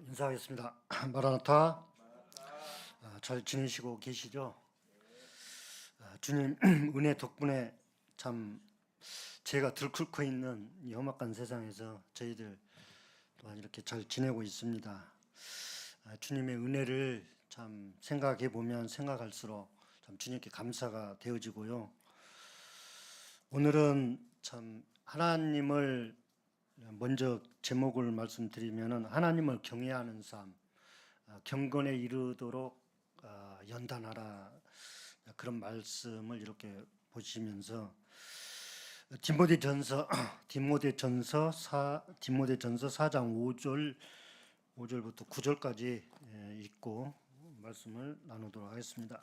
인사하겠습니다. 마라나타. 잘 지내시고 계시죠? 주님 은혜 덕분에 참 제가 들끓고 있는 이 험악한 세상에서 저희들 또한 이렇게 잘 지내고 있습니다. 주님의 은혜를 참 생각해 보면 생각할수록 참 주님께 감사가 되어지고요. 오늘은 참 하나님을 먼저 제목을 말씀드리면은 하나님을 경외하는 삶, 경건에 이르도록 연단하라, 그런 말씀을 이렇게 보시면서 디모데전서 4장 5절부터 9절까지 읽고 말씀을 나누도록 하겠습니다.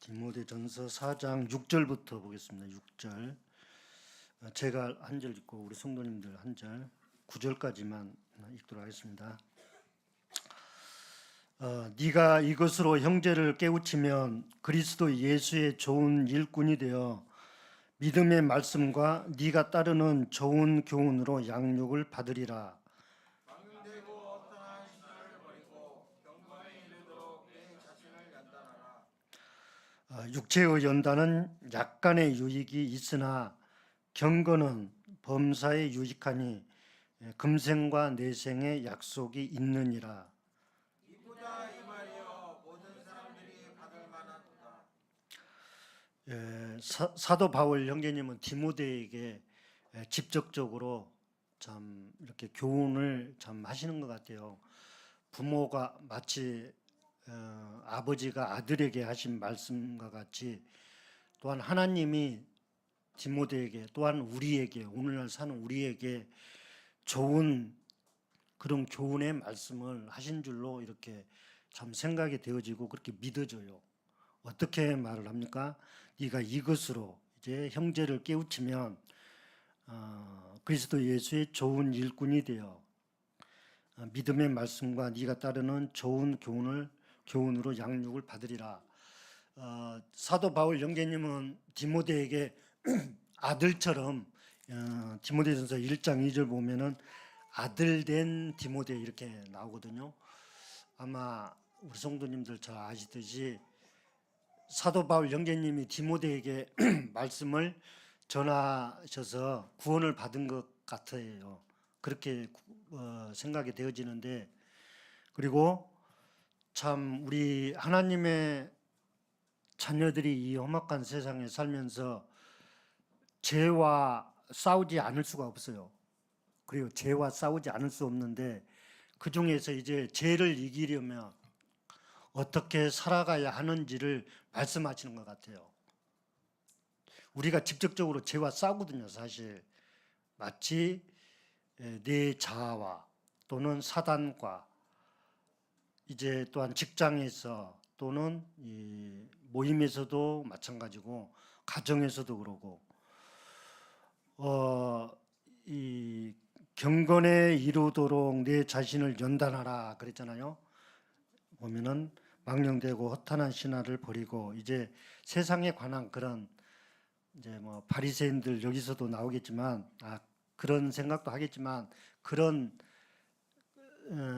디모데전서 4장 6절부터 보겠습니다. 6절. 제가 한 절 읽고 우리 성도님들 한 절, 9절까지만 읽도록 하겠습니다. 네가 이것으로 형제를 깨우치면 그리스도 예수의 좋은 일꾼이 되어 믿음의 말씀과 네가 따르는 좋은 교훈으로 양육을 받으리라. 망령되고 어떠한 신화를 버리고 경건에 이르도록 내 자신을 연단하라. 육체의 연단은 약간의 유익이 있으나 경건은 범사에 유익하니 금생과 내생의 약속이 있느니라. 이보다 이 말이여 모든 사람들이 받을 만하도다. 사도 바울 형제님은 디모데에게 직접적으로 참 이렇게 교훈을 참 하시는 것 같아요. 부모가 마치 아버지가 아들에게 하신 말씀과 같이 또한 하나님이 디모데에게 또한 우리에게 오늘날 사는 우리에게 좋은 그런 교훈의 말씀을 하신 줄로 이렇게 참 생각이 되어지고 그렇게 믿어져요. 어떻게 말을 합니까? 네가 이것으로 이제 형제를 깨우치면 그리스도 예수의 좋은 일꾼이 되어 믿음의 말씀과 네가 따르는 좋은 교훈으로 양육을 받으리라. 사도 바울 형제님은 디모데에게 아들처럼 디모데전서 1장 2절 보면은 아들 된 디모데 이렇게 나오거든요. 아마 우리 성도님들 잘 아시듯이 사도 바울 형제님이 디모데에게 말씀을 전하셔서 구원을 받은 것 같아요. 그렇게 생각이 되어지는데, 그리고 참 우리 하나님의 자녀들이 이 험악한 세상에 살면서 죄와 싸우지 않을 수가 없어요. 그리고 죄와 싸우지 않을 수 없는데 그 중에서 이제 죄를 이기려면 어떻게 살아가야 하는지를 말씀하시는 것 같아요. 우리가 직접적으로 죄와 싸우거든요, 사실. 마치 내 자아와 또는 사단과 이제 또한 직장에서 또는 이 모임에서도 마찬가지고 가정에서도 그러고 이 경건에 이루도록 내 자신을 연단하라 그랬잖아요. 보면은 망령되고 허탄한 신화를 버리고 이제 세상에 관한 그런 이제 뭐 바리새인들 여기서도 나오겠지만 그런 생각도 하겠지만 그런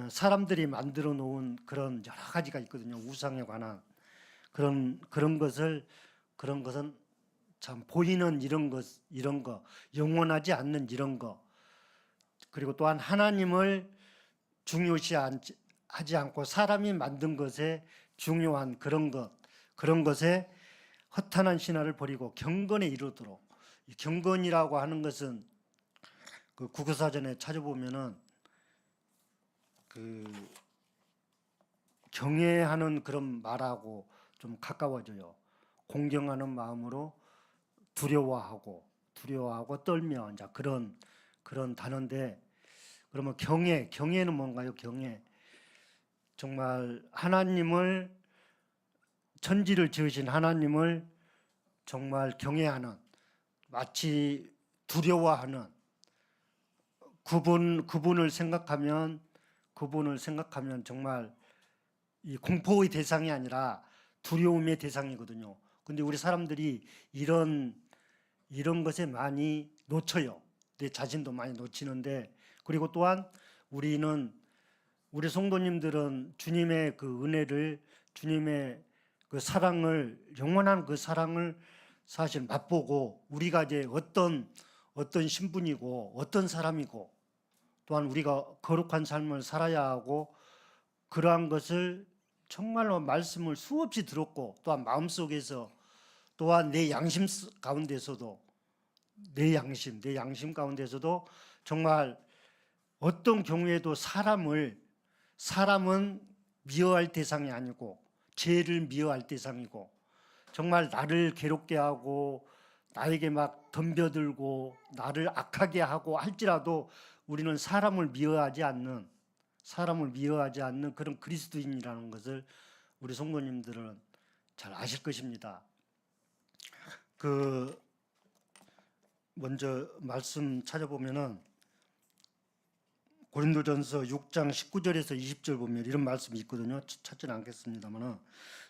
사람들이 만들어 놓은 그런 여러 가지가 있거든요. 우상에 관한 그런 것은 참 보이는 이런 거 영원하지 않는 이런 거, 그리고 또한 하나님을 중요시하지 않고 사람이 만든 것에 중요한 그런 것에 허탄한 신화를 버리고 경건에 이르도록. 이 경건이라고 하는 것은 그 국어사전에 찾아보면은 그 경외하는 그런 말하고 좀 가까워져요. 공경하는 마음으로 두려워하고 떨며 이제 그런 단어인데, 그러면 경외는 뭔가요? 경외. 정말 하나님을, 천지를 지으신 하나님을 정말 경외하는, 마치 두려워하는, 그분을 생각하면 정말 이 공포의 대상이 아니라 두려움의 대상이거든요. 근데 우리 사람들이 이런 이런 것에 많이 놓쳐요. 내 자신도 많이 놓치는데, 그리고 또한 우리 성도님들은 주님의 그 은혜를, 주님의 그 사랑을, 영원한 그 사랑을 사실 맛보고 우리가 이제 어떤 신분이고 어떤 사람이고 또한 우리가 거룩한 삶을 살아야 하고 그러한 것을 정말로 말씀을 수없이 들었고 또한 마음속에서 또한 내 양심 가운데서도 내 양심 가운데서도 정말 어떤 경우에도 사람은 미워할 대상이 아니고 죄를 미워할 대상이고 정말 나를 괴롭게 하고 나에게 막 덤벼들고 나를 악하게 하고 할지라도 우리는 사람을 미워하지 않는 그런 그리스도인이라는 것을 우리 성도님들은 잘 아실 것입니다. 그 먼저 말씀 찾아보면은 고린도전서 6장 19절에서 20절 보면 이런 말씀이 있거든요. 찾지는 않겠습니다만은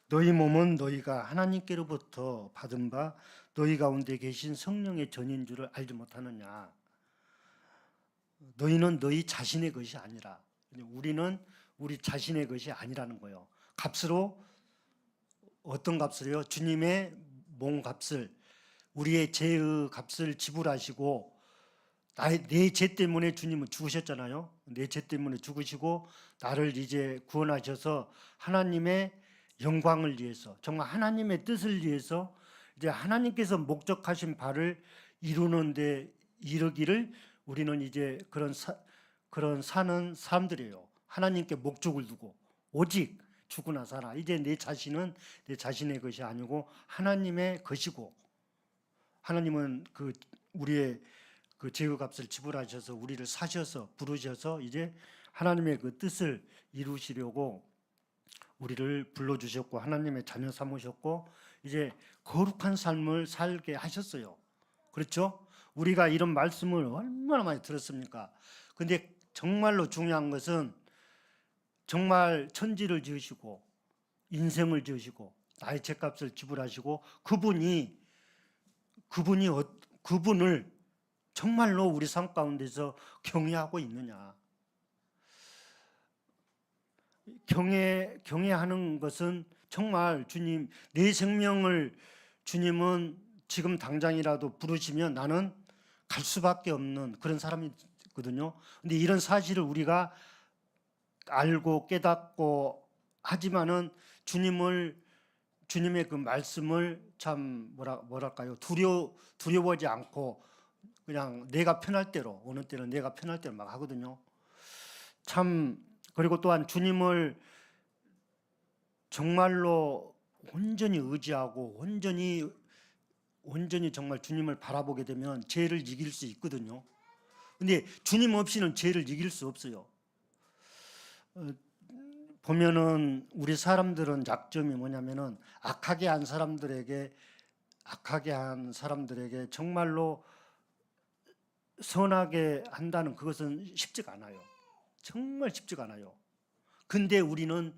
너희 몸은 너희가 하나님께로부터 받은 바 너희 가운데 계신 성령의 전인 줄을 알지 못하느냐. 너희는 너희 자신의 것이 아니라, 우리는 우리 자신의 것이 아니라는 거예요. 값으로, 어떤 값으로요? 주님의 몸값을, 우리의 죄의 값을 지불하시고 내 죄 때문에 주님은 죽으셨잖아요. 내 죄 때문에 죽으시고 나를 이제 구원하셔서 하나님의 영광을 위해서, 정말 하나님의 뜻을 위해서 이제 하나님께서 목적하신 바를 이루는데 이르기를 우리는 이제 그런 사는 사람들이에요. 하나님께 목적을 두고 오직 죽으나 살아. 이제 내 자신은 내 자신의 것이 아니고 하나님의 것이고, 하나님은 그 우리의 그 죄의 값을 지불하셔서 우리를 사셔서 부르셔서 이제 하나님의 그 뜻을 이루시려고 우리를 불러주셨고 하나님의 자녀 삼으셨고 이제 거룩한 삶을 살게 하셨어요. 그렇죠? 우리가 이런 말씀을 얼마나 많이 들었습니까? 근데 정말로 중요한 것은 정말 천지를 지으시고 인생을 지으시고 나의 죄값을 지불하시고 그분을 정말로 우리 삶 가운데서 경외하고 있느냐. 경외하는 것은 정말 주님, 내 생명을 주님은 지금 당장이라도 부르시면 나는 갈 수밖에 없는 그런 사람이거든요. 근데 이런 사실을 우리가 알고 깨닫고 하지만은 주님의 그 말씀을 참 뭐랄까요? 두려워하지 않고 그냥 내가 편할 대로, 어느 때는 내가 편할 대로 막 하거든요. 참, 그리고 또한 주님을 정말로 온전히 의지하고 온전히 정말 주님을 바라보게 되면 죄를 이길 수 있거든요. 근데 주님 없이는 죄를 이길 수 없어요. 보면은 우리 사람들은 약점이 뭐냐면은 악하게 한 사람들에게 정말로 선하게 한다는 그것은 쉽지가 않아요. 정말 쉽지가 않아요. 근데 우리는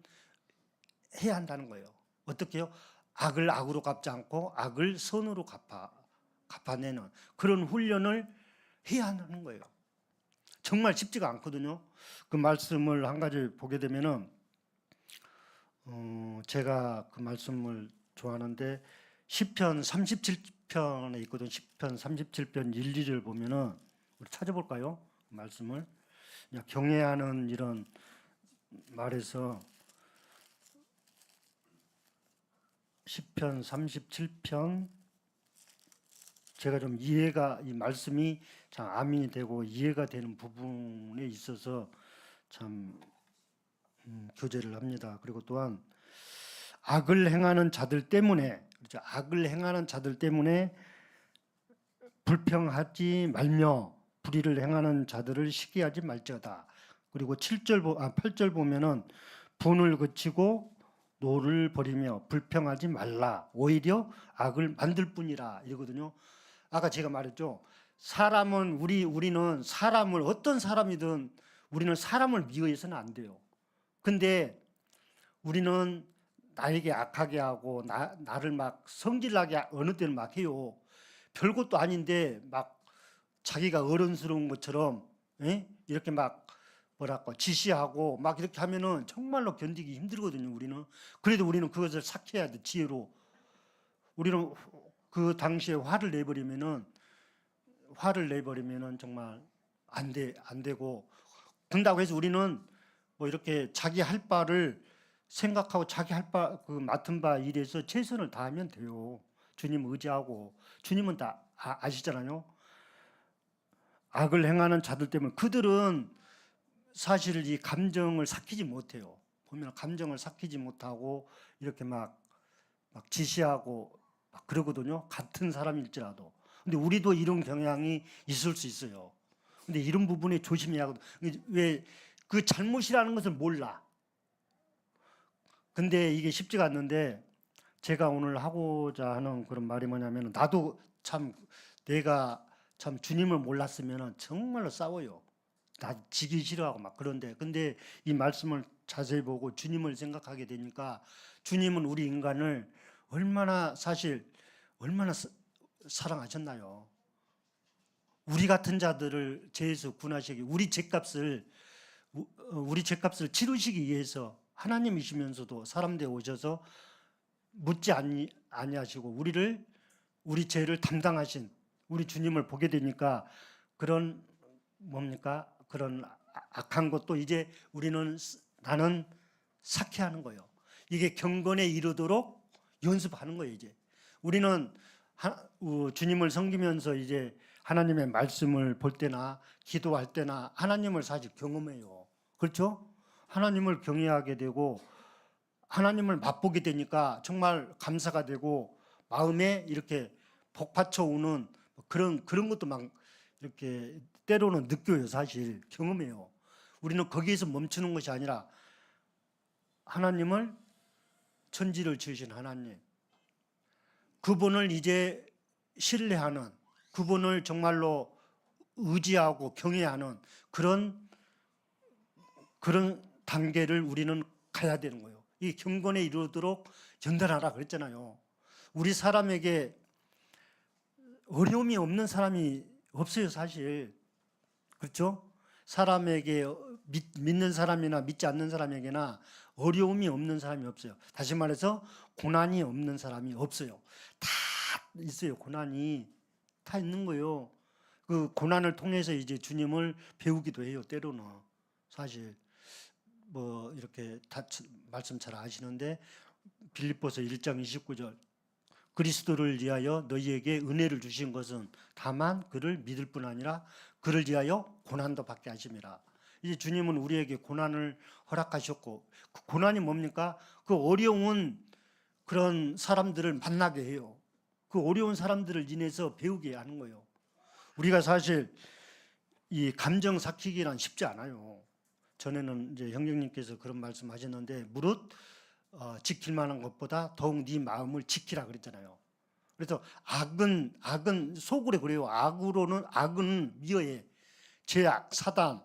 해야 한다는 거예요. 어떻게요? 악을 악으로 갚지 않고 악을 선으로 갚아내는 그런 훈련을 해야 하는 거예요. 정말 쉽지가 않거든요. 그 말씀을 한 가지 보게 되면은 제가 그 말씀을 좋아하는데 시편 37편에 있거든. 시편 37편 1, 2절 보면은 우리 찾아볼까요? 그 말씀을 경외하는 이런 말에서 시편 37편 제가 좀 이 말씀이 참 아멘이 되고 이해가 되는 부분에 있어서 참 교제를 합니다. 그리고 또한 악을 행하는 자들 때문에, 그렇죠? 악을 행하는 자들 때문에 불평하지 말며 불의를 행하는 자들을 시기하지 말지어다. 그리고 8절 보면은 분을 그치고 노를 버리며 불평하지 말라. 오히려 악을 만들 뿐이라 이러거든요. 아까 제가 말했죠. 우리는 사람을 어떤 사람이든 우리는 사람을 미워해서는 안 돼요. 근데 우리는 나에게 악하게 하고 나를 막 성질나게 어느 때는 막 해요. 별것도 아닌데 막 자기가 어른스러운 것처럼 이렇게 막 뭐랄까 지시하고 막 이렇게 하면은 정말로 견디기 힘들거든요. 우리는. 그래도 우리는 그것을 삭혀야 돼. 지혜로. 우리는 그 당시에 화를 내버리면은 정말 안 되고, 그런다고 해서 우리는 뭐 이렇게 자기 할 바를 생각하고 자기 할 바 그 맡은 바 일에서 최선을 다하면 돼요. 주님 의지하고. 주님은 다 아시잖아요. 악을 행하는 자들 때문에 그들은 사실 이 감정을 삭히지 못해요. 보면 감정을 삭히지 못하고 이렇게 막 지시하고 막 그러거든요. 같은 사람일지라도. 근데 우리도 이런 경향이 있을 수 있어요. 근데 이런 부분에 조심해야 하거든요. 왜 그 잘못이라는 것을 몰라. 근데 이게 쉽지가 않는데, 제가 오늘 하고자 하는 그런 말이 뭐냐면, 나도 참 내가 참 주님을 몰랐으면 정말로 싸워요. 나 지기 싫어하고 막 그런데, 근데 이 말씀을 자세히 보고 주님을 생각하게 되니까, 주님은 우리 인간을 얼마나 사랑하셨나요? 우리 같은 자들을 죄에서 구원하시기, 우리 죄값을 치르시기 위해서 하나님이시면서도 사람 되어 오셔서 묻지 아니하시고 우리 죄를 담당하신 우리 주님을 보게 되니까, 그런 그런 악한 것도 이제 나는 삭해하는 거예요. 이게 경건에 이르도록 연습하는 거예요. 이제 우리는 주님을 섬기면서 이제 하나님의 말씀을 볼 때나 기도할 때나 하나님을 사실 경험해요. 그렇죠? 하나님을 경외하게 되고 하나님을 맛보게 되니까 정말 감사가 되고 마음에 이렇게 복받쳐 오는 그런 것도 막 이렇게 때로는 느껴요. 사실 경험해요. 우리는 거기에서 멈추는 것이 아니라 하나님을, 천지를 지으신 하나님, 그분을 이제 신뢰하는, 그분을 정말로 의지하고 경외하는 그런 단계를 우리는 가야 되는 거예요. 이 경건에 이르도록 연단하라 그랬잖아요. 우리 사람에게 어려움이 없는 사람이 없어요, 사실. 그렇죠? 사람에게 믿는 사람이나 믿지 않는 사람에게나 어려움이 없는 사람이 없어요. 다시 말해서 고난이 없는 사람이 없어요. 다 있어요. 고난이 다 있는 거예요. 그 고난을 통해서 이제 주님을 배우기도 해요. 때로는 사실 뭐 이렇게 다 말씀 잘 아시는데, 빌립보서 1장 29절, 그리스도를 위하여 너희에게 은혜를 주신 것은 다만 그를 믿을 뿐 아니라 그를 위하여 고난도 받게 하심이라. 이제 주님은 우리에게 고난을 허락하셨고, 그 고난이 뭡니까? 그 어려운 그런 사람들을 만나게 해요. 그 어려운 사람들을 인해서 배우게 하는 거예요. 우리가 사실 이 감정 삭히기란 쉽지 않아요. 전에는 이제 형제님께서 그런 말씀하셨는데, 무릇 지킬 만한 것보다 더욱 네 마음을 지키라 그랬잖아요. 그래서 악은 속으로 그래요. 악은 미워해. 죄악, 사단,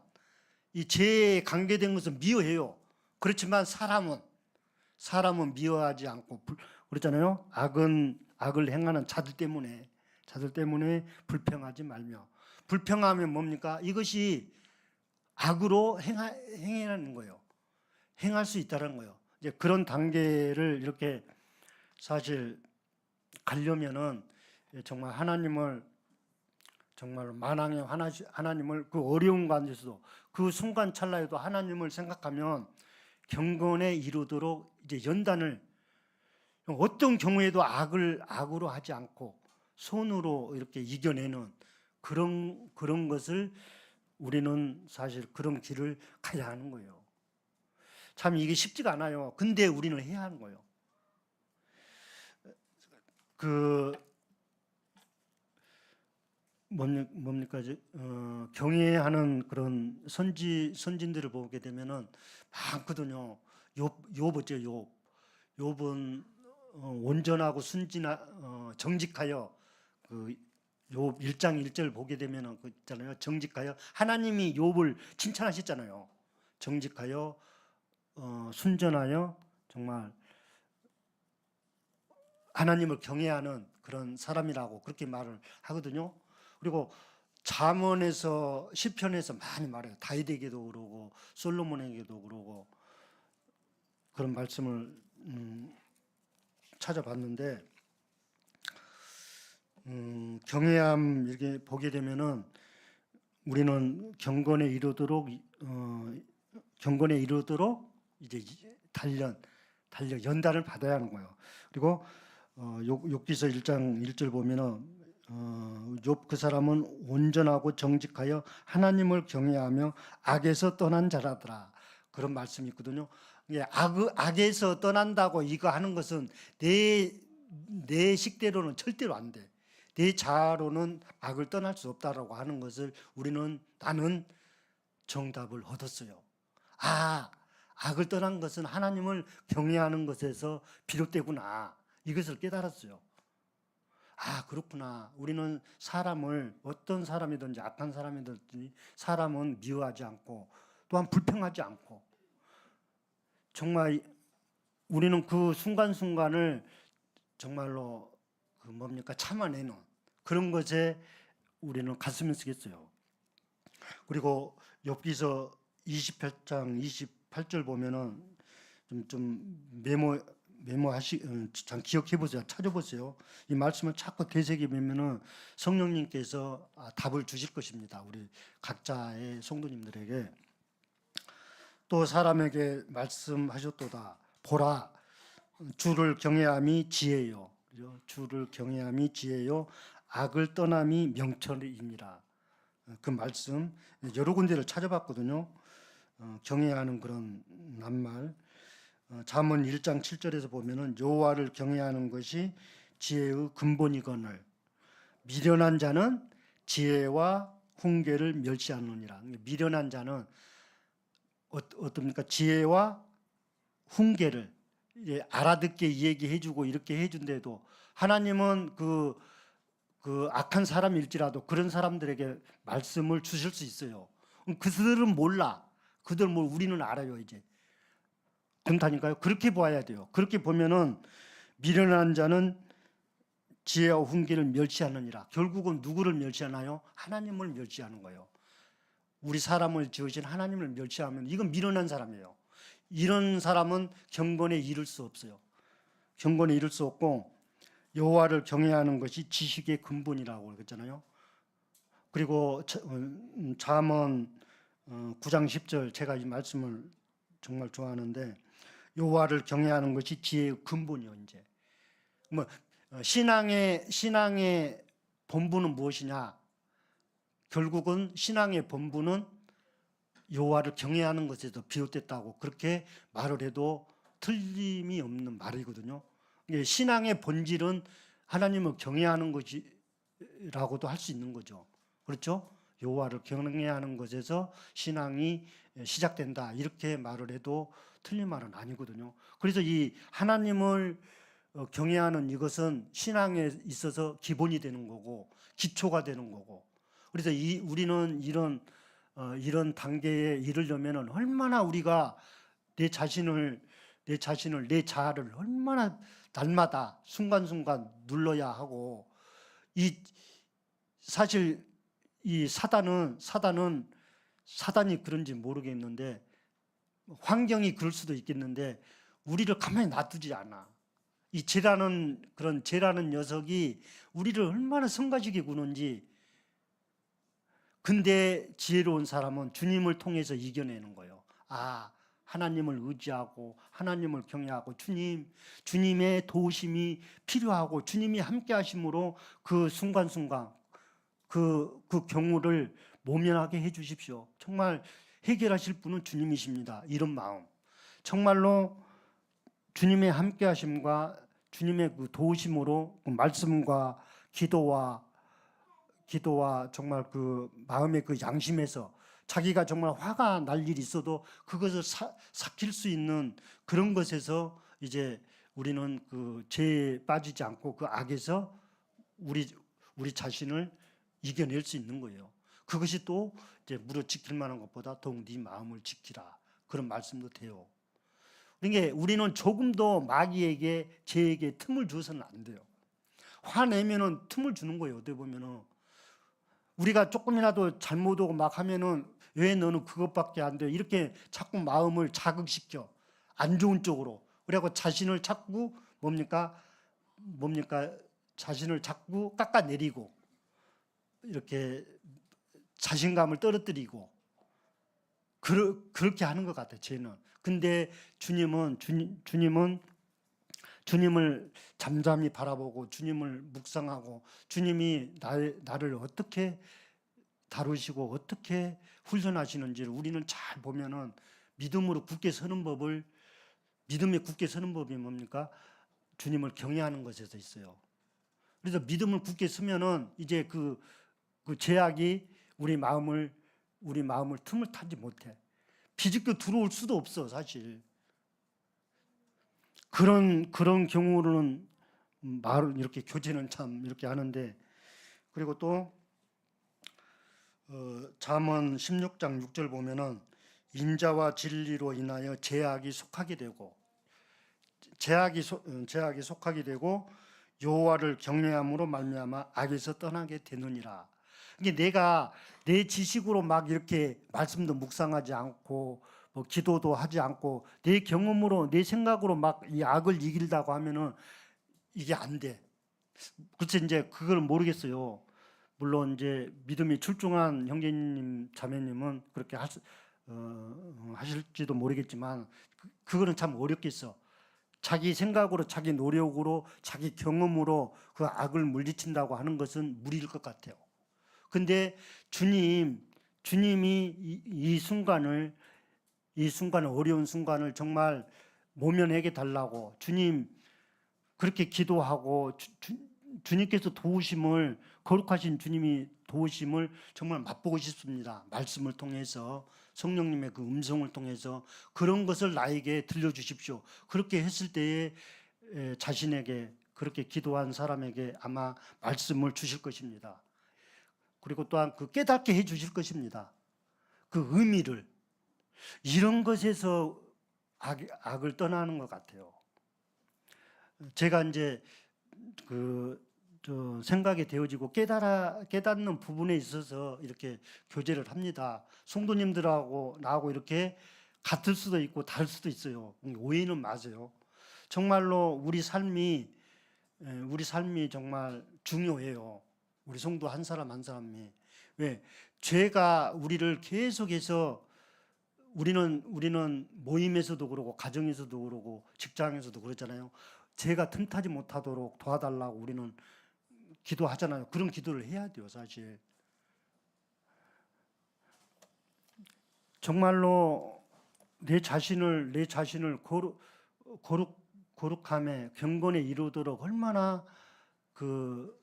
이 죄에 관계된 것은 미워해요. 그렇지만 사람은 미워하지 않고 그랬잖아요. 악을 행하는 자들 때문에 불평하지 말며. 불평하면 뭡니까? 이것이 악으로 행하는 거예요. 행할 수 있다는 거예요. 이제 그런 단계를 이렇게 사실 가려면은 정말 하나님을, 정말 만왕의 하나님을 그 어려운 가운데서도 그 순간 찰나에도 하나님을 생각하면 경건에 이르도록 이제 연단을, 어떤 경우에도 악으로 하지 않고 손으로 이렇게 이겨내는 그런 것을 우리는 사실 그런 길을 가야 하는 거예요. 참 이게 쉽지가 않아요. 근데 우리는 해야 하는 거예요. 뭡니까? 경외하는 그런 선진들을 보게 되면은 많거든요. 욥 어째요? 욥은 온전하고 정직하여, 그 욥 1장 1절 보게 되면은 그 있잖아요. 정직하여, 하나님이 욥을 칭찬하셨잖아요. 정직하여 순전하여 정말 하나님을 경외하는 그런 사람이라고 그렇게 말을 하거든요. 그리고 잠언에서 시편에서 많이 말해요. 다윗에게도 그러고 솔로몬에게도 그러고 그런 말씀을 찾아봤는데 경외함 이렇게 보게 되면은 우리는 경건에 이르도록 이제 연단을 받아야 하는 거예요. 그리고 욥기서 1장 1절 보면은 욥 그 사람은 온전하고 정직하여 하나님을 경외하며 악에서 떠난 자라더라. 그런 말씀이 있거든요. 악에서 떠난다고 이거 하는 것은 내 식대로는 절대로 안 돼. 내 자아로는 악을 떠날 수 없다라고 하는 것을 나는 정답을 얻었어요. 악을 떠난 것은 하나님을 경외하는 것에서 비롯되구나. 이것을 깨달았어요. 그렇구나. 우리는 어떤 사람이든지 악한 사람이든지 사람은 미워하지 않고 또한 불평하지 않고 정말 우리는 그 순간순간을 정말로 참아내는 그런 것에 우리는 가슴을 쓰겠어요. 그리고 욥기서 28장 28절 보면은 좀 참 기억해 보세요. 찾아보세요. 이 말씀을 자꾸 되새기면은 성령님께서 답을 주실 것입니다. 우리 각자의 성도님들에게. 또 사람에게 말씀하셨도다. 보라, 주를 경외함이 지혜요. 주를 경외함이 지혜요. 악을 떠남이 명철이니라. 그 말씀 여러 군데를 찾아봤거든요. 경외하는 그런 낱말. 잠언 1장 7절에서 보면은 여호와를 경외하는 것이 지혜의 근본이거늘 미련한 자는 지혜와 훈계를 멸시하느니라. 미련한 자는 어떻습니까? 지혜와 훈계를 알아듣게 얘기해주고 이렇게 해준데도 하나님은 그 악한 사람일지라도 그런 사람들에게 말씀을 주실 수 있어요. 그들은 몰라. 우리는 알아요 이제. 그렇다니까요. 그렇게 봐야 돼요. 그렇게 보면은 미련한 자는 지혜와 훈계를 멸시하느니라. 결국은 누구를 멸시하나요? 하나님을 멸시하는 거예요. 우리 사람을 지으신 하나님을 멸시하면 이건 미련한 사람이에요. 이런 사람은 경건에 이를 수 없어요. 경건에 이를 수 없고 여호와를 경외하는 것이 지식의 근본이라고 그랬잖아요. 그리고 잠언 9장 10절 제가 이 말씀을 정말 좋아하는데 여호와를 경외하는 것이 지혜의 근본이요. 이제 신앙의 본부는 무엇이냐? 결국은 신앙의 본부는 여호와를 경외하는 것에서 비롯됐다고 그렇게 말을 해도 틀림이 없는 말이거든요. 신앙의 본질은 하나님을 경외하는 것이라고도 할 수 있는 거죠. 그렇죠? 여호와를 경외하는 것에서 신앙이 시작된다 이렇게 말을 해도 틀린 말은 아니거든요. 그래서 이 하나님을 경외하는 이것은 신앙에 있어서 기본이 되는 거고 기초가 되는 거고 그래서 우리는 이런 단계에 이르려면 얼마나 우리가 내 자아를 얼마나 날마다 순간순간 눌러야 하고 사실 이 사단이 그런지 모르겠는데 환경이 그럴 수도 있겠는데 우리를 가만히 놔두지 않아. 이 죄라는 녀석이 우리를 얼마나 성가시게 구는지. 근데 지혜로운 사람은 주님을 통해서 이겨내는 거예요. 하나님을 의지하고 하나님을 경외하고 주님의 도우심이 필요하고 주님이 함께 하심으로 그 순간순간 그 경우를 모면하게 해 주십시오. 정말 해결하실 분은 주님이십니다. 이런 마음. 정말로 주님의 함께 하심과 주님의 그 도우심으로 그 말씀과 기도와 정말 그 마음의 그 양심에서 자기가 정말 화가 날 일이 있어도 그것을 삭힐 수 있는 그런 것에서 이제 우리는 그 죄에 빠지지 않고 그 악에서 우리 자신을 이겨낼 수 있는 거예요. 그것이 또 이제 무릇 지킬 만한 것보다 더욱 네 마음을 지키라 그런 말씀도 돼요. 그러니까 우리는 조금도 마귀에게 죄에게 틈을 줘서는 안 돼요. 화내면은 틈을 주는 거예요. 어떻게 보면은 우리가 조금이라도 잘못하고 막 하면은 왜 너는 그것밖에 안 돼? 이렇게 자꾸 마음을 자극시켜. 안 좋은 쪽으로. 그래갖고 자신을 자꾸 뭡니까? 자신을 자꾸 깎아내리고 이렇게 자신감을 떨어뜨리고 그렇게 하는 것 같아요. 죄는. 근데 주님은 주님을 잠잠히 바라보고 주님을 묵상하고 주님이 나를 어떻게 다루시고 어떻게 훈련하시는지를 우리는 잘 보면은 믿음으로 굳게 서는 법을 믿음에 굳게 서는 법이 뭡니까? 주님을 경외하는 것에서 있어요. 그래서 믿음을 굳게 서면은 이제 그 죄악이 우리 마음을 틈을 타지 못해. 비집고 들어올 수도 없어 사실. 그런 경우로는 말을 이렇게 교제는 참 이렇게 하는데 그리고 또 잠언 16장 6절 보면은 인자와 진리로 인하여 죄악이 속하게 되고 죄악이 속하게 되고 여호와를 경외함으로 말미암아 악에서 떠나게 되느니라. 이게 내가 내 지식으로 막 이렇게 말씀도 묵상하지 않고 뭐 기도도 하지 않고 내 경험으로 내 생각으로 막 이 악을 이긴다고 하면은 이게 안 돼. 그래서 이제 그걸 모르겠어요. 물론 이제 믿음이 출중한 형제님 자매님은 그렇게 하실지도 모르겠지만 그거는 참 어렵겠어. 자기 생각으로 자기 노력으로 자기 경험으로 그 악을 물리친다고 하는 것은 무리일 것 같아요. 근데 주님이 이 순간을 어려운 순간을 정말 모면하게 달라고 주님 그렇게 기도하고 주님께서 도우심을 거룩하신 주님이 도우심을 정말 맛보고 싶습니다. 말씀을 통해서 성령님의 그 음성을 통해서 그런 것을 나에게 들려주십시오. 그렇게 했을 때에 자신에게 그렇게 기도한 사람에게 아마 말씀을 주실 것입니다. 그리고 또한 그 깨닫게 해 주실 것입니다. 그 의미를 이런 것에서 악을 떠나는 것 같아요. 제가 이제 생각이 되어지고 깨닫는 부분에 있어서 이렇게 교제를 합니다. 성도님들하고 나하고 이렇게 같을 수도 있고 다를 수도 있어요. 오해는 마세요. 정말로 우리 삶이 정말 중요해요. 우리 성도 한 사람 한 사람이. 왜? 죄가 우리를 계속해서 우리는 모임에서도 그러고 가정에서도 그러고 직장에서도 그러잖아요. 죄가 틈타지 못하도록 도와달라고 우리는 기도하잖아요. 그런 기도를 해야 돼요, 사실. 정말로 내 자신을 거룩함에 경건에 이루도록 얼마나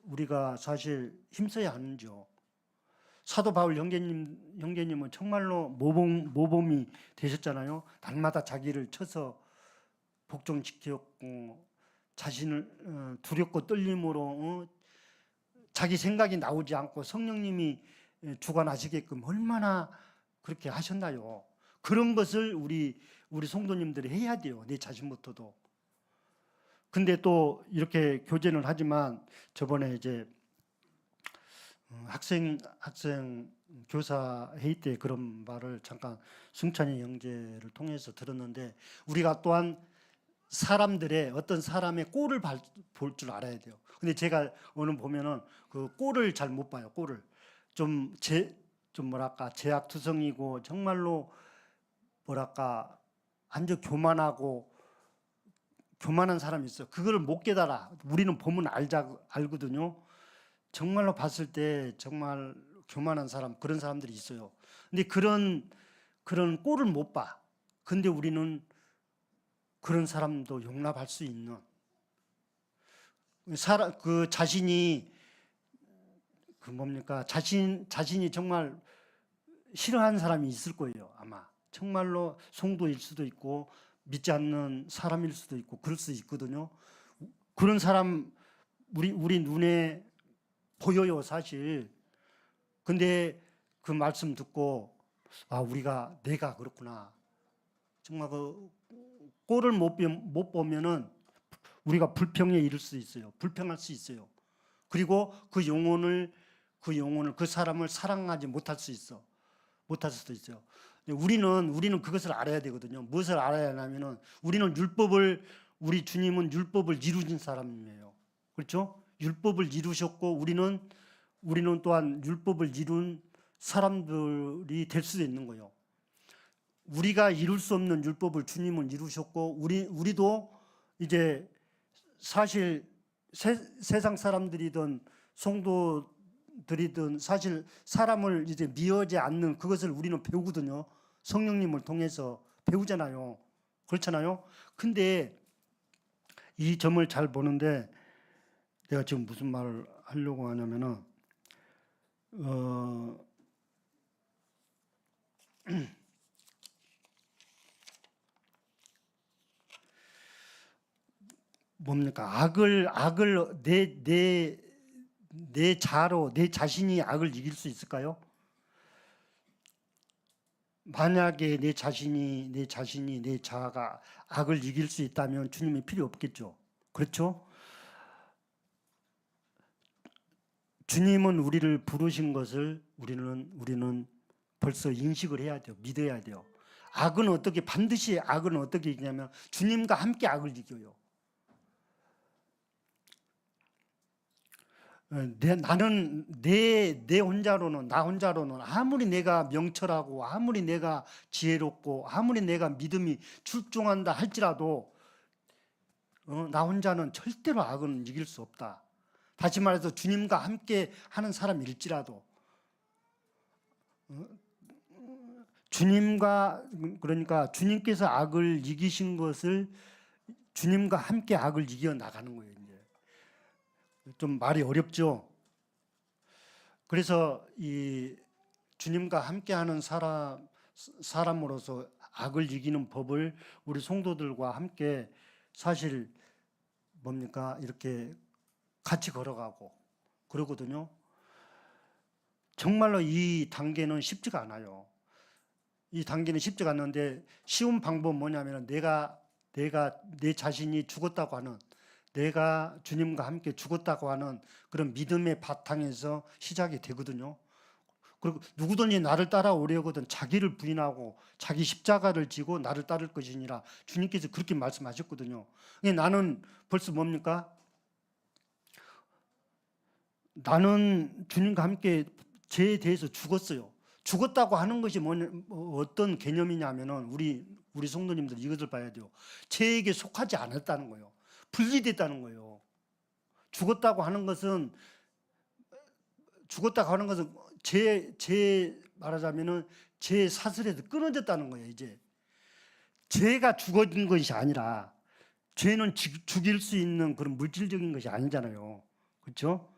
우리가 사실 힘써야 하는지요. 사도 바울 형제님은 정말로 모범이 되셨잖아요. 날마다 자기를 쳐서 복종시켰고 자신을 두렵고 떨림으로 자기 생각이 나오지 않고 성령님이 주관하시게끔 얼마나 그렇게 하셨나요? 그런 것을 우리 성도님들이 해야 돼요. 내 자신부터도. 근데 또 이렇게 교제는 하지만 저번에 이제 학생 교사 회의 때 그런 말을 잠깐 승찬이 형제를 통해서 들었는데 우리가 또한 사람들의 어떤 사람의 꼴을 볼 줄 알아야 돼요. 근데 제가 오늘 보면은 그 꼴을 잘 못 봐요. 꼴을 좀 뭐랄까 제약투성이고 정말로 뭐랄까 완전 교만한 사람이 있어. 그거를 못 깨달아. 우리는 보면 알거든요. 정말로 봤을 때 정말 교만한 사람 그런 사람들이 있어요. 근데 그런 꼴을 못 봐. 근데 우리는 그런 사람도 용납할 수 있는 자신이 자신이 정말 싫어하는 사람이 있을 거예요. 아마 정말로 성도일 수도 있고 믿지 않는 사람일 수도 있고 그럴 수 있거든요. 그런 사람 우리 눈에 보여요, 사실. 근데 그 말씀 듣고 내가 그렇구나. 정말 꼴을 못 보면은 우리가 불평에 이를 수 있어요. 불평할 수 있어요. 그리고 그 영혼을 그 사람을 사랑하지 못할 수 있어. 못할 수도 있어요. 우리는 그것을 알아야 되거든요. 무엇을 알아야 하냐면은 우리 주님은 율법을 이루신 사람이에요. 그렇죠? 율법을 이루셨고 우리는 또한 율법을 이룬 사람들이 될 수도 있는 거예요. 우리가 이룰 수 없는 율법을 주님은 이루셨고 우리도 이제 사실 세상 사람들이든 성도들이든 사실 사람을 이제 미워하지 않는 그것을 우리는 배우거든요. 성령님을 통해서 배우잖아요. 그렇잖아요. 근데 이 점을 잘 보는데 내가 지금 무슨 말을 하려고 하냐면은 뭡니까? 악을 내 자로 내 자신이 악을 이길 수 있을까요? 만약에 내 자가 악을 이길 수 있다면 주님이 필요 없겠죠. 그렇죠? 주님은 우리를 부르신 것을 우리는 벌써 인식을 해야 돼요. 믿어야 돼요. 반드시 악은 어떻게 이기냐면 주님과 함께 악을 이겨요. 나는 나 혼자로는 아무리 내가 명철하고 아무리 내가 지혜롭고 아무리 내가 믿음이 출중한다 할지라도 나 혼자는 절대로 악은 이길 수 없다. 다시 말해서 주님과 함께 하는 사람일지라도 그러니까 주님께서 악을 이기신 것을 주님과 함께 악을 이겨 나가는 거예요. 이제 좀 말이 어렵죠. 그래서 이 주님과 함께하는 사람으로서 악을 이기는 법을 우리 성도들과 함께 사실 뭡니까 이렇게 같이 걸어가고 그러거든요. 정말로 이 단계는 쉽지가 않아요. 이 단계는 쉽지가 않는데 쉬운 방법은 뭐냐면 내가 내 자신이 죽었다고 하는 내가 주님과 함께 죽었다고 하는 그런 믿음의 바탕에서 시작이 되거든요. 그리고 누구든지 나를 따라오려거든 자기를 부인하고 자기 십자가를 지고 나를 따를 것이니라 주님께서 그렇게 말씀하셨거든요. 나는 벌써 뭡니까? 나는 주님과 함께 죄에 대해서 죽었어요. 죽었다고 하는 것이 어떤 개념이냐면은 우리 성도님들 이것을 봐야 돼요. 죄에게 속하지 않았다는 거예요. 분리됐다는 거예요. 죽었다고 하는 것은 말하자면은 제 사슬에서 끊어졌다는 거예요. 이제 죄가 죽어진 것이 아니라 죄는 죽일 수 있는 그런 물질적인 것이 아니잖아요. 그렇죠?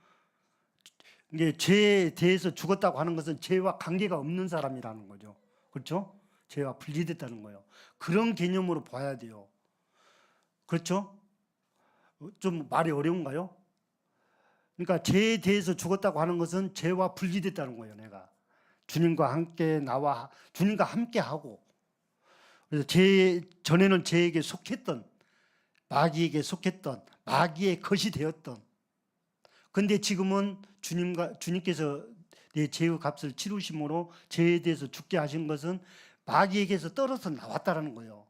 이게 죄에 대해서 죽었다고 하는 것은 죄와 관계가 없는 사람이라는 거죠. 그렇죠? 죄와 분리됐다는 거예요. 그런 개념으로 봐야 돼요. 그렇죠? 좀 말이 어려운가요? 그러니까 죄에 대해서 죽었다고 하는 것은 죄와 분리됐다는 거예요. 내가 주님과 함께 하고 그래서 전에는 죄에게 속했던 마귀에게 속했던 마귀의 것이 되었던 근데 지금은 주님께서 내 죄의 값을 치르심으로 죄에 대해서 죽게 하신 것은 마귀에게서 떨어져 나왔다라는 거예요.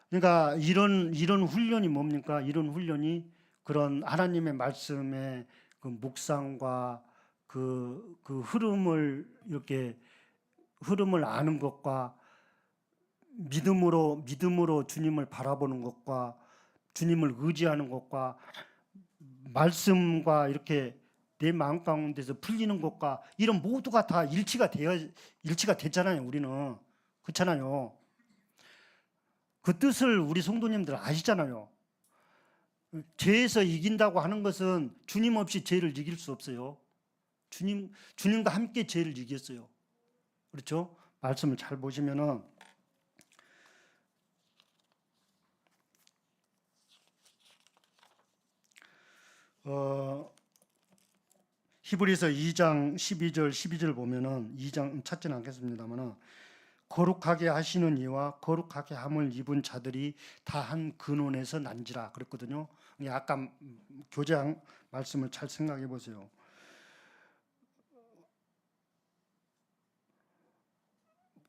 그러니까 이런 훈련이 뭡니까? 이런 훈련이 그런 하나님의 말씀의 그 묵상과 그 흐름을 아는 것과 믿음으로 주님을 바라보는 것과 주님을 의지하는 것과 말씀과 이렇게 내 마음 가운데서 풀리는 것과 이런 모두가 다 일치가 됐잖아요. 우리는 그렇잖아요. 그 뜻을 우리 성도님들 아시잖아요. 죄에서 이긴다고 하는 것은 주님 없이 죄를 이길 수 없어요. 주님과 함께 죄를 이겼어요. 그렇죠? 말씀을 잘 보시면은 히브리서 2장 12절 보면은 2장 찾지는 않겠습니다만은 거룩하게 하시는 이와 거룩하게 함을 입은 자들이 다 한 근원에서 난지라 그랬거든요. 아까 교장 말씀을 잘 생각해 보세요.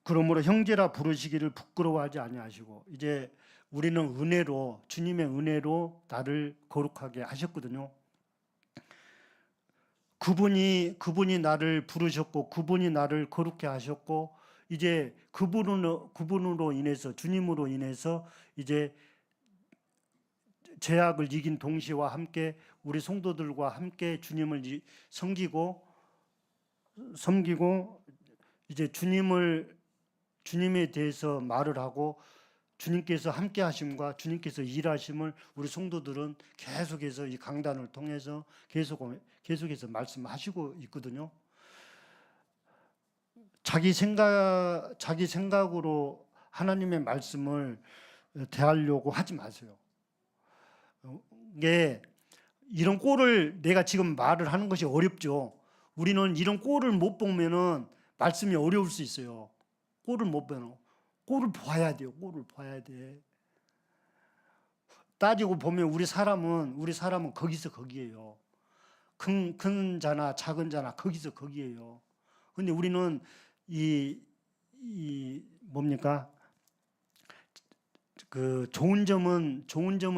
그러므로 형제라 부르시기를 부끄러워하지 아니하시고, 이제 우리는 은혜로, 주님의 은혜로 나를 거룩하게 하셨거든요. 그분이 나를 부르셨고 그분이 나를 거룩해 하셨고, 이제 그분으로 인해서, 주님으로 인해서 이제 죄악을 이긴 동시와 함께 우리 성도들과 함께 주님을 섬기고 이제 주님에 대해서 말을 하고, 주님께서 함께 하심과 주님께서 일하심을 우리 성도들은 계속해서 이 강단을 통해서 계속해서 말씀하시고 있거든요. 자기 생각으로 하나님의 말씀을 대하려고 하지 마세요. 이게 이런 꼴을 내가 지금 말을 하는 것이 어렵죠. 우리는 이런 꼴을 못 보면은 말씀이 어려울 수 있어요. 꼴을 못 보면 꼴을 봐야 돼요. 꼴을 봐야 돼. 따지고 보면 우리 사람은 거기서 거기에요. 큰 자나 작은 자나 거기서 거기에요. 근데 우리는 이 뭡니까? 그 좋은 점은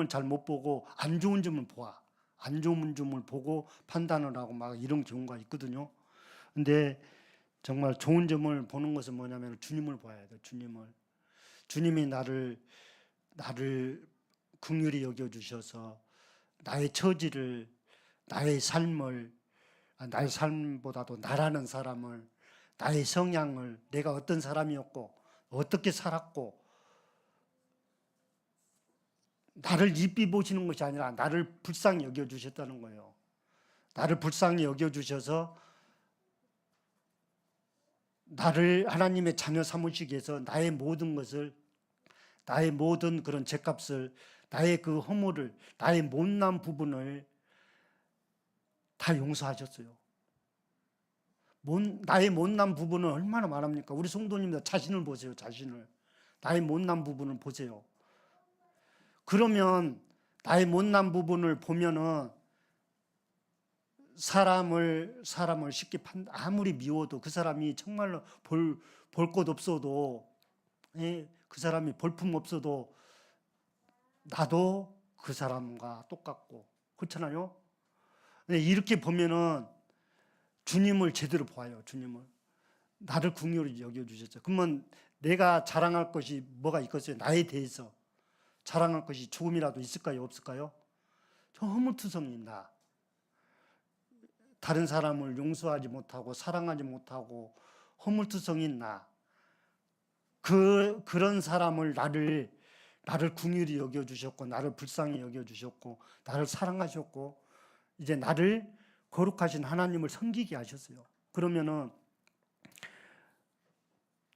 잘 못 보고 안 좋은 점을 보아. 안 좋은 점을 보고 판단을 하고 막 이런 경우가 있거든요. 근데 정말 좋은 점을 보는 것은 뭐냐면 주님을 봐야 돼. 주님이 나를 긍휼히 여겨 주셔서 나의 처지를, 나의 삶을, 나의 삶보다도 나라는 사람을, 나의 성향을, 내가 어떤 사람이었고 어떻게 살았고, 나를 이삐 보시는 것이 아니라 나를 불쌍히 여겨 주셨다는 거예요. 나를 불쌍히 여겨 주셔서 나를 하나님의 자녀 삼으시기 위해서 나의 모든 것을, 나의 모든 그런 죄값을, 나의 그 허물을, 나의 못난 부분을 다 용서하셨어요. 나의 못난 부분은 얼마나 많습니까? 우리 성도님들 자신을 보세요. 자신을. 나의 못난 부분을 보세요. 그러면 나의 못난 부분을 보면은 사람을 쉽게 아무리 미워도, 그 사람이 정말로 볼 것 없어도, 그 사람이 볼품 없어도 나도 그 사람과 똑같고 그렇잖아요. 이렇게 보면은 주님을 제대로 봐요. 주님을. 나를 긍휼히 여겨주셨죠. 그러면 내가 자랑할 것이 뭐가 있겠어요? 나에 대해서 자랑할 것이 조금이라도 있을까요? 없을까요? 저 허물투성인 나, 다른 사람을 용서하지 못하고 사랑하지 못하고 허물투성인 나, 그런 사람을 나를 긍휼히 여겨주셨고, 나를 불쌍히 여겨주셨고, 나를 사랑하셨고, 이제 나를 거룩하신 하나님을 섬기게 하셨어요. 그러면은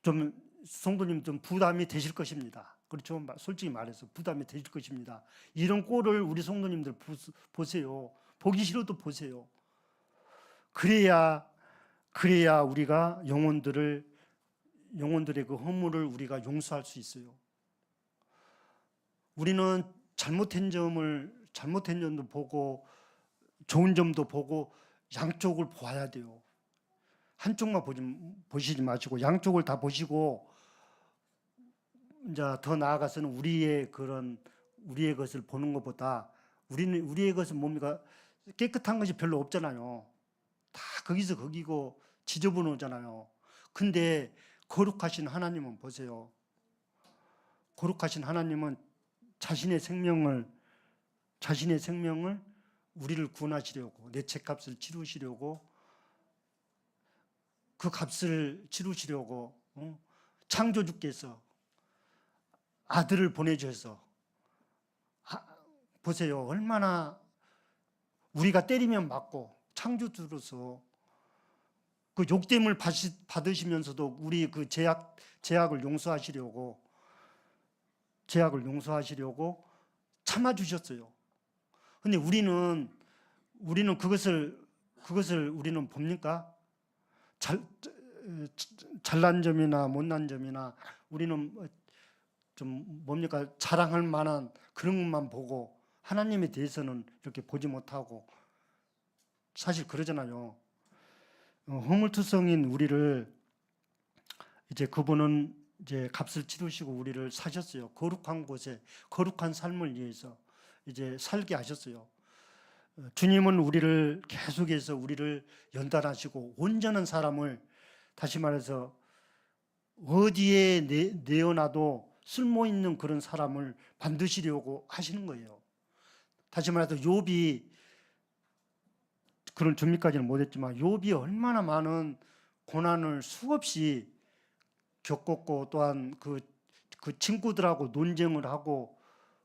좀 성도님 좀 부담이 되실 것입니다. 그렇죠? 솔직히 말해서 부담이 되실 것입니다. 이런 꼴을 우리 성도님들 보세요. 보기 싫어도 보세요. 그래야 우리가 영혼들의 그 허물을 우리가 용서할 수 있어요. 우리는 잘못된 점도 보고 좋은 점도 보고 양쪽을 보아야 돼요. 한쪽만 보시지 마시고 양쪽을 다 보시고, 이제 더 나아가서는 우리의 것을 보는 것보다, 우리의 것은 뭡니까? 깨끗한 것이 별로 없잖아요. 다 거기서 거기고 지저분하잖아요. 근데 거룩하신 하나님은 보세요. 거룩하신 하나님은 자신의 생명을 우리를 구원하시려고, 내 죄값을 치르시려고, 그 값을 치르시려고 창조주께서 아들을 보내주셔서, 보세요. 얼마나 우리가 때리면 맞고 창조주로서 그 욕됨을 받으시면서도 우리 그 죄악을 용서하시려고 참아주셨어요. 근데 우리는 그것을 우리는 봅니까? 잘난 점이나 못난 점이나 우리는 좀 뭡니까 자랑할 만한 그런 것만 보고 하나님에 대해서는 이렇게 보지 못하고 사실 그러잖아요. 허물투성인 우리를 이제 그분은 이제 값을 치르시고 우리를 사셨어요. 거룩한 곳에 거룩한 삶을 위해서 이제 살게 하셨어요. 주님은 우리를 계속해서 우리를 연단하시고 온전한 사람을 다시 말해서 어디에 내어놔도 쓸모 있는 그런 사람을 만드시려고 하시는 거예요. 다시 말해서 욥이 그런 준비까지는 못했지만 욥이 얼마나 많은 고난을 수없이 겪었고 또한 그 친구들하고 논쟁을 하고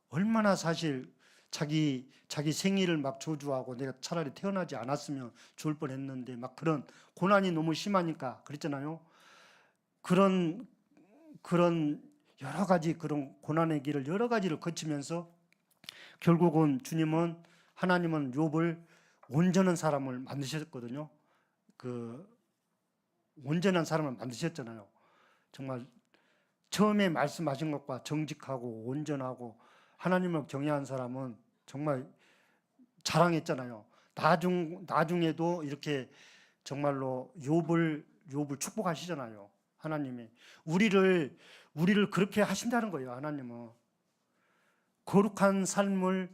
얼마나 사실 자기 생일을 막 저주하고 내가 차라리 태어나지 않았으면 좋을 뻔했는데 막 그런 고난이 너무 심하니까 그랬잖아요. 그런 여러 가지 그런 고난의 길을 여러 가지를 거치면서 결국은 하나님은 욥을 온전한 사람을 만드셨거든요. 그 온전한 사람을 만드셨잖아요. 정말 처음에 말씀하신 것과 정직하고 온전하고 하나님을 경외한 사람은 정말 자랑했잖아요. 나중에도 이렇게 정말로 욥을 축복하시잖아요. 하나님이 우리를 그렇게 하신다는 거예요. 하나님은 거룩한 삶을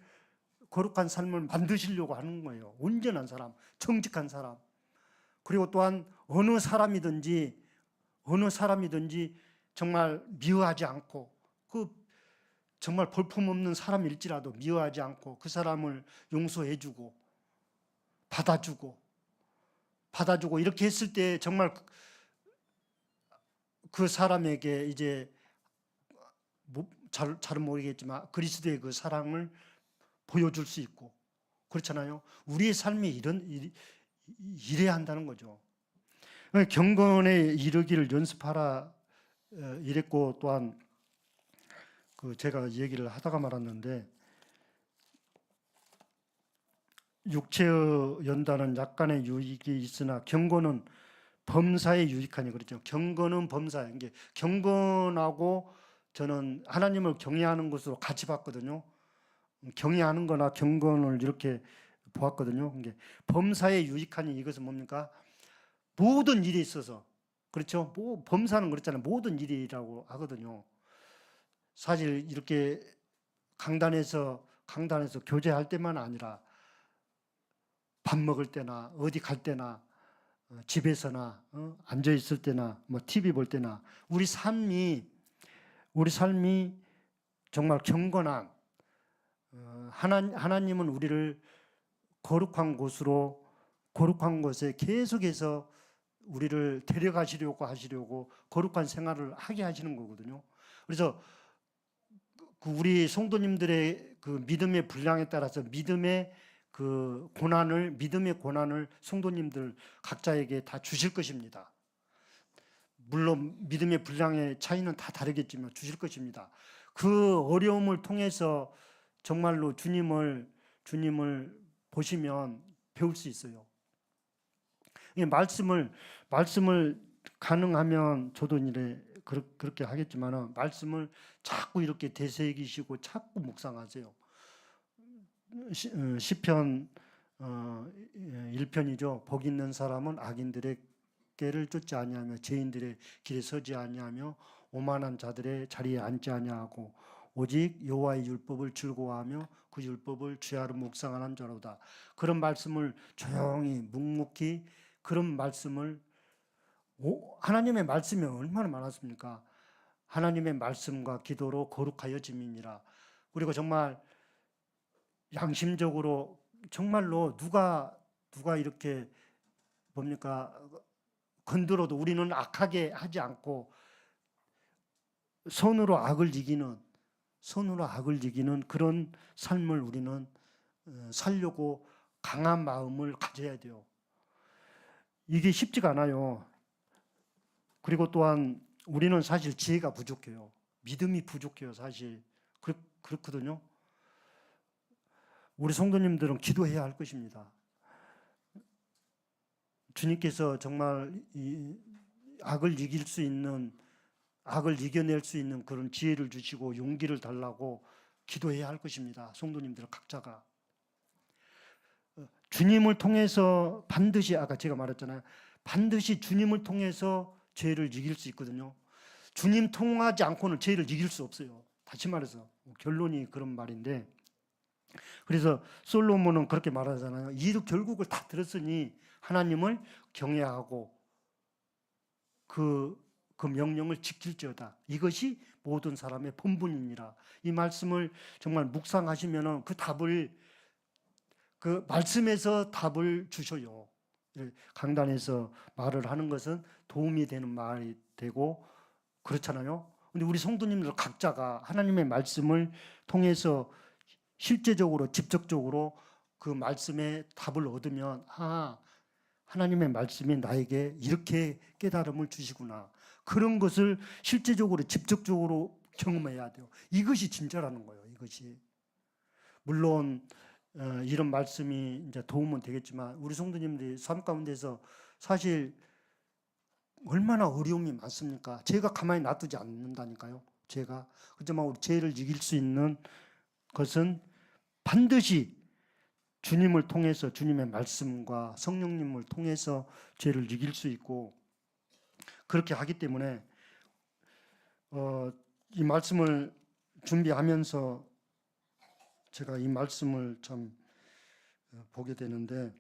만드시려고 하는 거예요. 온전한 사람, 정직한 사람. 그리고 또한 어느 사람이든지 정말 미워하지 않고 정말 볼품없는 사람일지라도 미워하지 않고 그 사람을 용서해주고 받아주고 이렇게 했을 때 정말 그 사람에게 이제 잘은 모르겠지만 그리스도의 그 사랑을 보여줄 수 있고 그렇잖아요. 우리의 삶이 이래야 한다는 거죠. 경건에 이르기를 연습하라 이랬고 또한 제가 얘기를 하다가 말았는데 육체의 연단은 약간의 유익이 있으나 경건은 범사에 유익하니 그랬죠. 경건은 범사에 이게 경건하고 저는 하나님을 경외하는 것으로 같이 봤거든요. 경외하는 거나 경건을 이렇게 보았거든요. 이게 범사에 유익하니 이것은 뭡니까? 모든 일에 있어서 그렇죠. 범사는 그렇잖아요. 모든 일이라고 하거든요. 사실 이렇게 강단에서 교제할 때만 아니라 밥 먹을 때나 어디 갈 때나 집에서나 앉아 있을 때나 뭐 TV 볼 때나 우리 삶이 정말 경건한 하나님은 우리를 거룩한 곳에 계속해서 우리를 데려가시려고 거룩한 생활을 하게 하시는 거거든요. 그래서 우리 성도님들의 그 믿음의 분량에 따라서 믿음의 고난을 성도님들 각자에게 다 주실 것입니다. 물론 믿음의 분량의 차이는 다 다르겠지만 주실 것입니다. 그 어려움을 통해서 정말로 주님을 보시면 배울 수 있어요. 말씀을 가능하면 저도 이제 그렇게 하겠지만 말씀을 자꾸 이렇게 되새기시고 자꾸 묵상하세요. 시편 1편이죠. 복 있는 사람은 악인들의 꾀를 쫓지 아니하며 죄인들의 길에 서지 아니하며 오만한 자들의 자리에 앉지 아니하고 오직 여호와의 율법을 즐거워하며 그 율법을 주야로 묵상하는 자로다. 그런 말씀을 조용히 묵묵히 그런 말씀을 하나님의 말씀이 얼마나 많았습니까? 하나님의 말씀과 기도로 거룩하여짐이니라. 그리고 정말 양심적으로 정말로 누가 이렇게 뭡니까 건드려도 우리는 악하게 하지 않고 손으로 악을 이기는 그런 삶을 우리는 살려고 강한 마음을 가져야 돼요. 이게 쉽지가 않아요. 그리고 또한 우리는 사실 지혜가 부족해요. 믿음이 부족해요. 사실 그렇거든요. 우리 성도님들은 기도해야 할 것입니다. 주님께서 정말 악을 이길 수 있는, 악을 이겨낼 수 있는 그런 지혜를 주시고 용기를 달라고 기도해야 할 것입니다. 성도님들 각자가. 주님을 통해서 반드시, 아까 제가 말했잖아요. 반드시 주님을 통해서 죄를 이길 수 있거든요. 주님 통하지 않고는 죄를 이길 수 없어요. 다시 말해서 결론이 그런 말인데, 그래서 솔로몬은 그렇게 말하잖아요. 이 결국을 다 들었으니 하나님을 경외하고 그 명령을 지킬지어다. 이것이 모든 사람의 본분이니라. 이 말씀을 정말 묵상하시면은 그 답을, 그 말씀에서 답을 주셔요. 강단에서 말을 하는 것은 도움이 되는 말이 되고 그렇잖아요. 근데 우리 성도님들 각자가 하나님의 말씀을 통해서 실제적으로 직접적으로 그 말씀에 답을 얻으면, 하나님의 말씀이 나에게 이렇게 깨달음을 주시구나. 그런 것을 실제적으로 직접적으로 경험해야 돼요. 이것이 진짜라는 거예요. 이것이. 물론 이런 말씀이 이제 도움은 되겠지만 우리 성도님들이 삶 가운데서 사실 얼마나 어려움이 많습니까? 죄가 가만히 놔두지 않는다니까요. 죄가. 그렇지만 우리 죄를 이길 수 있는 것은 반드시 주님을 통해서, 주님의 말씀과 성령님을 통해서 죄를 이길 수 있고, 그렇게 하기 때문에 이 말씀을 준비하면서 제가 이 말씀을 참 보게 되는데,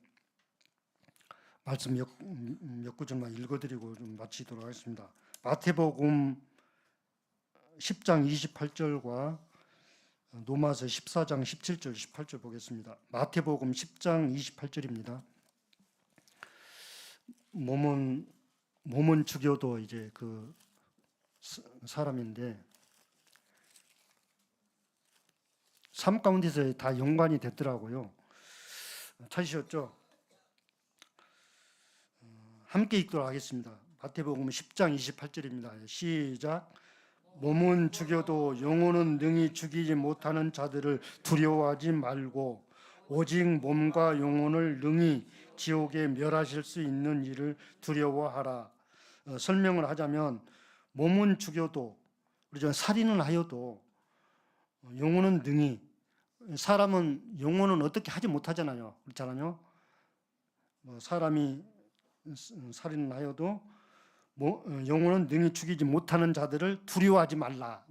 말씀 몇 구절만 읽어드리고 좀 마치도록 하겠습니다. 마태복음 10장 28절과 로마서 14장 17절 18절 보겠습니다. 마태복음 10장 28절입니다. 몸은 죽여도 이제 그 사람인데 삶 가운데서 다 연관이 됐더라고요. 찾으셨죠? 함께 읽도록 하겠습니다. 마태복음 10장 28절입니다. 시작. 몸은 죽여도 영혼은 능히 죽이지 못하는 자들을 두려워하지 말고 오직 몸과 영혼을 능히 지옥에 멸하실 수 있는 일을 두려워하라. 설명을 하자면 몸은 죽여도, 우리가 살인을 하여도 영혼은 능히, 사람은 영혼은 어떻게 하지 못하잖아요. 그렇잖아요. 사람이 살인을 하여도 영혼은 능히 죽이지 못하는 자들을 두려워하지 말라.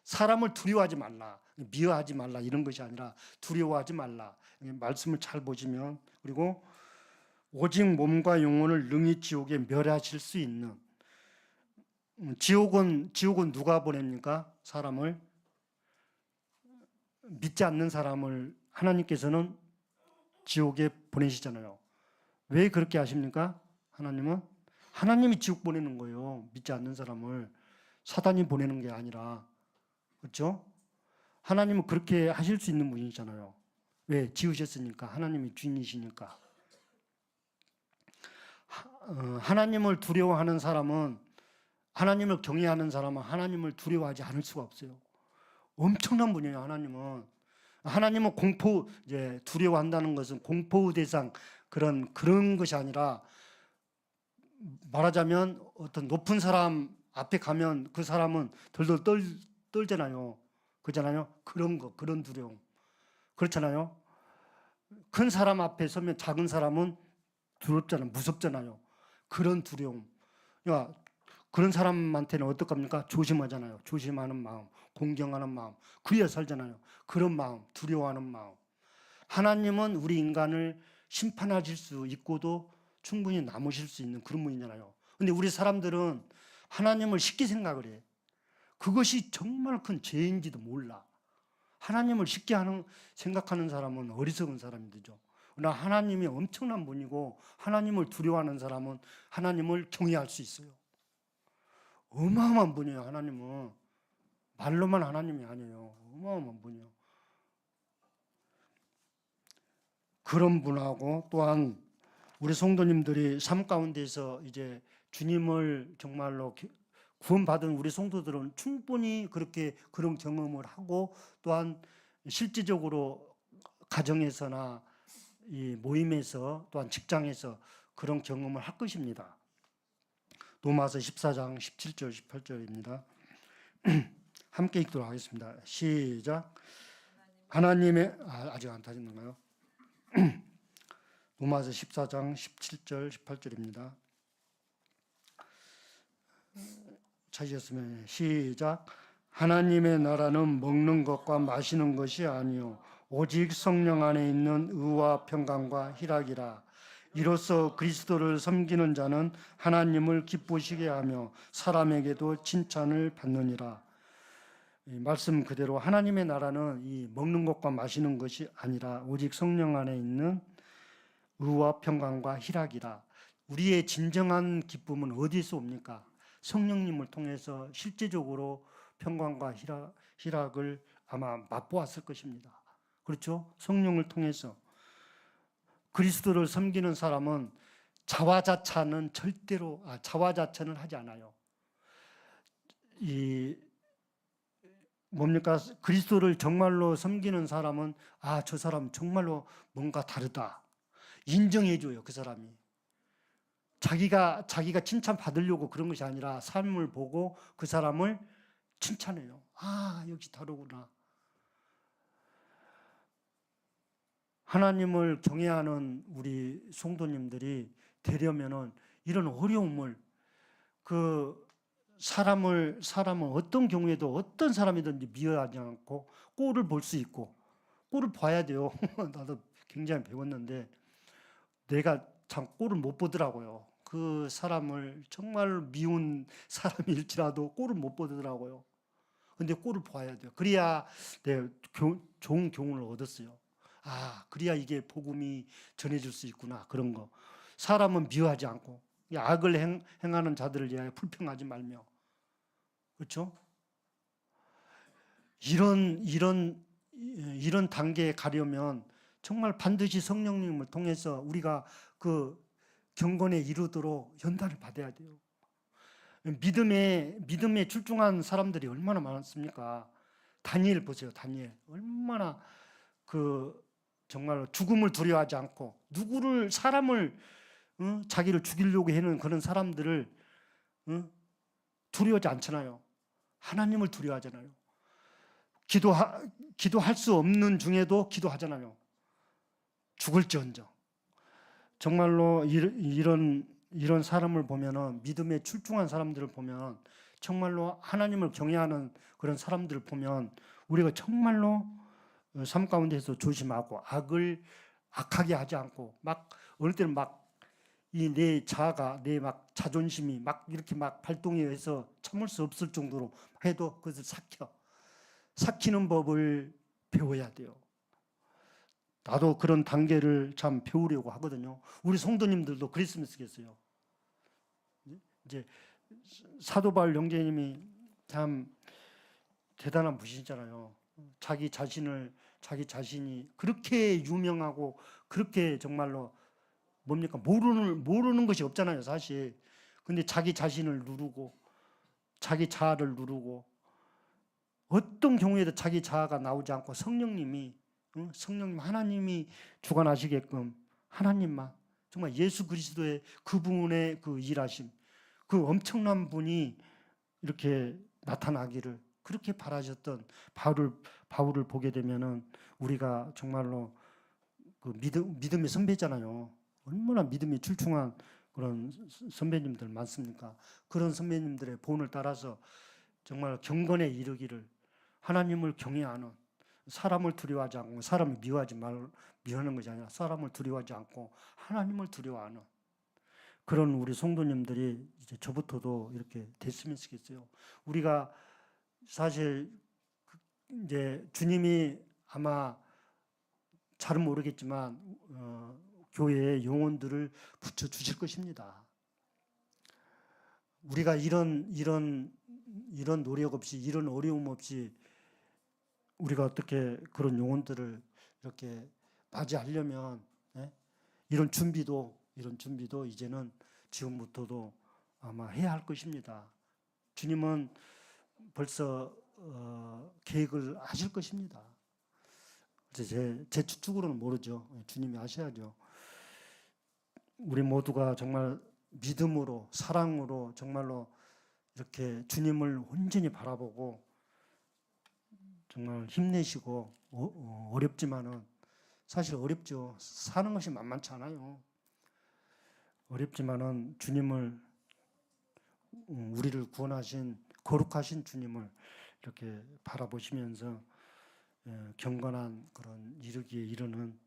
사람을 두려워하지 말라, 미워하지 말라, 이런 것이 아니라 두려워하지 말라. 말씀을 잘 보시면, 그리고 오직 몸과 영혼을 능히 지옥에 멸하실 수 있는, 지옥은 누가 보냅니까? 사람을, 믿지 않는 사람을 하나님께서는 지옥에 보내시잖아요. 왜 그렇게 하십니까? 하나님이 지옥 보내는 거예요. 믿지 않는 사람을. 사단이 보내는 게 아니라. 그렇죠? 하나님은 그렇게 하실 수 있는 분이잖아요. 왜? 지으셨으니까. 하나님이 주인이시니까. 하나님을 두려워하는 사람은, 하나님을 경외하는 사람은 하나님을 두려워하지 않을 수가 없어요. 엄청난 분이에요. 하나님은 이제 두려워한다는 것은 공포의 대상, 그런 것이 아니라, 말하자면 어떤 높은 사람 앞에 가면 그 사람은 덜덜 떨잖아요. 그렇잖아요. 그런 두려움. 그렇잖아요. 큰 사람 앞에 서면 작은 사람은 두렵잖아요. 무섭잖아요. 그런 두려움. 그러니까 그런 사람한테는 어떡합니까? 조심하잖아요. 조심하는 마음, 공경하는 마음. 그래야 살잖아요. 그런 마음, 두려워하는 마음. 하나님은 우리 인간을 심판하실 수 있고도 충분히 남으실 수 있는 그런 분이잖아요. 근데 우리 사람들은 하나님을 쉽게 생각을 해. 그것이 정말 큰 죄인지도 몰라. 하나님을 쉽게 생각하는 사람은 어리석은 사람이 되죠. 그러나 하나님이 엄청난 분이고 하나님을 두려워하는 사람은 하나님을 경외할 수 있어요. 어마어마한 분이에요. 하나님은. 말로만 하나님이 아니에요. 어마어마한 분이에요. 그런 분하고, 또한 우리 성도님들이 삶 가운데서 이제 주님을 정말로 구원받은 우리 성도들은 충분히 그런 경험을 하고, 또한 실질적으로 가정에서나 이 모임에서, 또한 직장에서 그런 경험을 할 것입니다. 로마서 14장 17절 18절입니다. 함께 읽도록 하겠습니다. 시작. 하나님의 아직 안 타셨는가요? 로마서 14장 17절 18절입니다. 찾으셨으면 시작. 하나님의 나라는 먹는 것과 마시는 것이 아니요 오직 성령 안에 있는 의와 평강과 희락이라. 이로써 그리스도를 섬기는 자는 하나님을 기쁘시게 하며 사람에게도 칭찬을 받느니라. 이 말씀 그대로 하나님의 나라는 이 먹는 것과 마시는 것이 아니라 오직 성령 안에 있는 의와 평강과 희락이라. 우리의 진정한 기쁨은 어디서 옵니까? 성령님을 통해서 실제적으로 평강과 희락을 아마 맛보았을 것입니다. 그렇죠? 성령을 통해서. 그리스도를 섬기는 사람은 자화자찬은 자화자찬을 하지 않아요. 그리스도를 정말로 섬기는 사람은 저 사람 정말로 뭔가 다르다. 인정해줘요, 그 사람이. 자기가 칭찬 받으려고 그런 것이 아니라 삶을 보고 그 사람을 칭찬해요. 역시 다르구나. 하나님을 경외하는 우리 성도님들이 되려면은 이런 어려움을 사람은 어떤 경우에도 어떤 사람이든지 미워하지 않고 꼴을 볼 수 있고 꼴을 봐야 돼요. 나도 굉장히 배웠는데 내가 참 꼴을 못 보더라고요. 그 사람을 정말 미운 사람일지라도 꼴을 못 보더라고요. 근데 꼴을 봐야 돼요. 그래야 내가 좋은 교훈을 얻었어요. 그래야 이게 복음이 전해질 수 있구나. 그런 거. 사람은 미워하지 않고 악을 행하는 자들을 위하여 불평하지 말며. 그렇죠? 이런 단계에 가려면 정말 반드시 성령님을 통해서 우리가 그 경건에 이르도록 연단을 받아야 돼요. 믿음에 출중한 사람들이 얼마나 많습니까? 다니엘 보세요. 다니엘 얼마나 정말로 죽음을 두려워하지 않고 사람을 자기를 죽이려고 하는 그런 사람들을 두려워하지 않잖아요. 하나님을 두려워하잖아요. 기도할 수 없는 중에도 기도하잖아요. 죽을지언정. 정말로 이런 사람을 보면은 믿음에 출중한 사람들을 보면 정말로 하나님을 경외하는 그런 사람들을 보면 우리가 정말로 삶 가운데서 조심하고 악하게 하지 않고 어느 때는 내 자아가 내 자존심이 이렇게 발동이 해서 참을 수 없을 정도로 해도 그것을 삭히는 법을 배워야 돼요. 나도 그런 단계를 참 배우려고 하거든요. 우리 성도님들도 그랬으면 좋겠어요. 이제 사도 바울 형제님이 참 대단한 분이시잖아요. 자기 자신이 그렇게 유명하고 그렇게 정말로 모르는 것이 없잖아요, 사실. 근데 자기 자신을 누르고 자기 자아를 누르고 어떤 경우에도 자기 자아가 나오지 않고 성령님 하나님이 주관하시게끔 하나님만 정말 예수 그리스도의 그분의 그 일하심, 그 엄청난 분이 이렇게 나타나기를 그렇게 바라셨던 바울을 보게 되면은 우리가 정말로 그 믿음의 선배잖아요. 얼마나 믿음이 출중한 그런 선배님들 많습니까? 그런 선배님들의 본을 따라서 정말 경건에 이르기를 하나님을 경외하는 사람을 두려워하지 않고 사람을 미워하는 것이 아니라 사람을 두려워하지 않고 하나님을 두려워하는 그런 우리 성도님들이 이제 저부터도 이렇게 됐으면 좋겠어요. 우리가 사실 이제 주님이 아마 잘은 모르겠지만 교회에 영혼들을 붙여 주실 것입니다. 우리가 이런 노력 없이 이런 어려움 없이 우리가 어떻게 그런 영혼들을 이렇게 맞이하려면 이런 준비도 이제는 지금부터도 아마 해야 할 것입니다. 주님은 벌써 계획을 하실 것입니다. 제 추측으로는 모르죠. 주님이 하셔야죠. 우리 모두가 정말 믿음으로 사랑으로 정말로 이렇게 주님을 온전히 바라보고 정말 힘내시고 어렵지만은 사실 어렵죠. 사는 것이 만만치 않아요. 어렵지만은 주님을 우리를 구원하신 거룩하신 주님을 이렇게 바라보시면서 경건한 그런 이르기에 이르는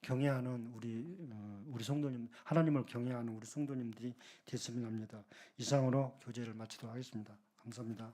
경외하는 우리 성도님, 하나님을 경외하는 우리 성도님들이 됐으면 합니다. 이상으로 교제를 마치도록 하겠습니다. 감사합니다.